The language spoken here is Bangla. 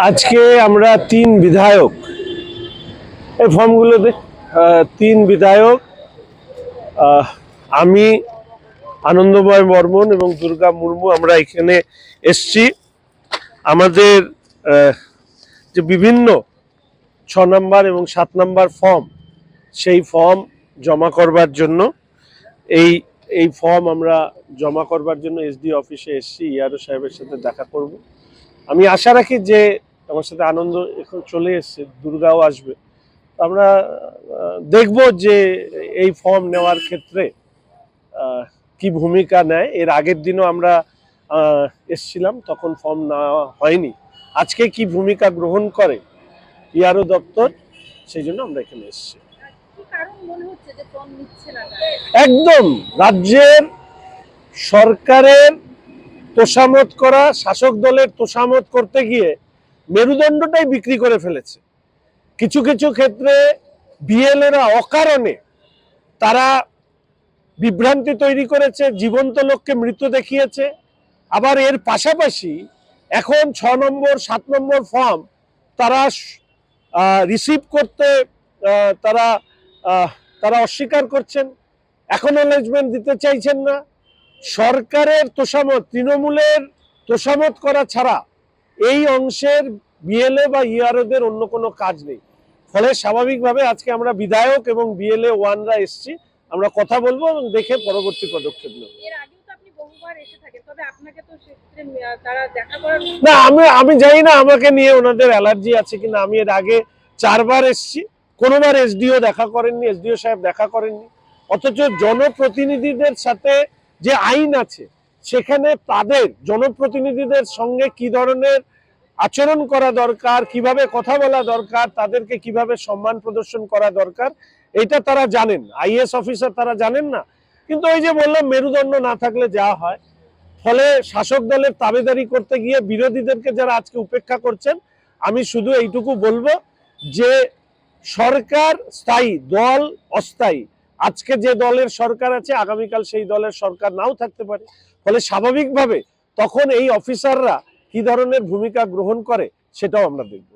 আজকে আমরা 3 বিধায়ক এই ফর্মগুলোতে 3 বিধায়ক আমি আনন্দময় বর্মন এবং দুর্গা মুর্মু আমরা এখানে এসছি আমাদের যে বিভিন্ন 6 নম্বর এবং 7 নম্বর ফর্ম সেই ফর্ম জমা করবার জন্য এই ফর্ম আমরা জমা করবার জন্য এসডি অফিসে এসছি। ইয়ারও সাহেবের সাথে দেখা করব। আমি আশা রাখি যে আমার সাথে আনন্দ এখন চলে এসছে, দুর্গাও আসবে। আমরা দেখব যে এই ফর্ম নেওয়ার ক্ষেত্রে কি ভূমিকা নেয়। এর আগের দিনও আমরা এসছিলাম, তখন ফর্ম নেওয়া হয়নি। আজকে কি ভূমিকা গ্রহণ করে ইয়ারও দপ্তর, সেই জন্য আমরা এখানে এসেছি। একদম রাজ্যের সরকারের তোষামত করা, শাসক দলের তোষামত করতে গিয়ে মেরুদণ্ডটাই বিক্রি করে ফেলেছে। কিছু কিছু ক্ষেত্রে বিএলএরা অকারণে তারা বিভ্রান্তি তৈরি করেছে, জীবন্ত লোককে মৃত দেখিয়েছে। আবার এর পাশাপাশি এখন 6 নম্বর 7 নম্বর ফর্ম তারা রিসিভ করতে তারা অস্বীকার করছেন, অ্যাকনলেজমেন্ট দিতে চাইছেন না। সরকারের তোষামত, তৃণমূলের তোষামত করা ছাড়া এই অংশের বিএলএ বা ইআরওদের অন্য কোনো কাজ নেই। ফলে স্বাভাবিকভাবে আজকে আমরা বিধায়ক এবং বিএলএ ওয়ানরা এসছি, আমরা কথা বলবো এবং দেখে পরবর্তী পদক্ষেপ নেব। না, আমি জানি না আমাকে নিয়ে ওনাদের অ্যালার্জি আছে কিনা। আমি এর আগে 4 বার এসছি, কোনোবার এসডিও দেখা করেননি, এসডিও সাহেব দেখা করেননি। অথচ জনপ্রতিনিধিদের সাথে যে আইন আছে সেখানে তাদের জনপ্রতিনিধিদের সঙ্গে কি ধরনের আচরণ করা দরকার, কিভাবে কথা বলা দরকার, তাদেরকে কিভাবে সম্মান প্রদর্শন করা দরকার, এটা তারা জানেন। আইএস অফিসার তারা জানেন না। কিন্তু ওই যে বললাম, মেরুদণ্ড না থাকলে যা হয়। ফলে শাসক দলের তাবেদারি করতে গিয়ে বিরোধীদেরকে যারা আজকে উপেক্ষা করছেন, আমি শুধু এইটুকু বলবো যে সরকার স্থায়ী, দল অস্থায়ী। আজকে যে দলের সরকার আছে আগামীকাল সেই দলের সরকার নাও থাকতে পারে। ফলে স্বাভাবিকভাবে তখন এই অফিসাররা কি ধরনের ভূমিকা গ্রহণ করে সেটাও আমরা দেখব।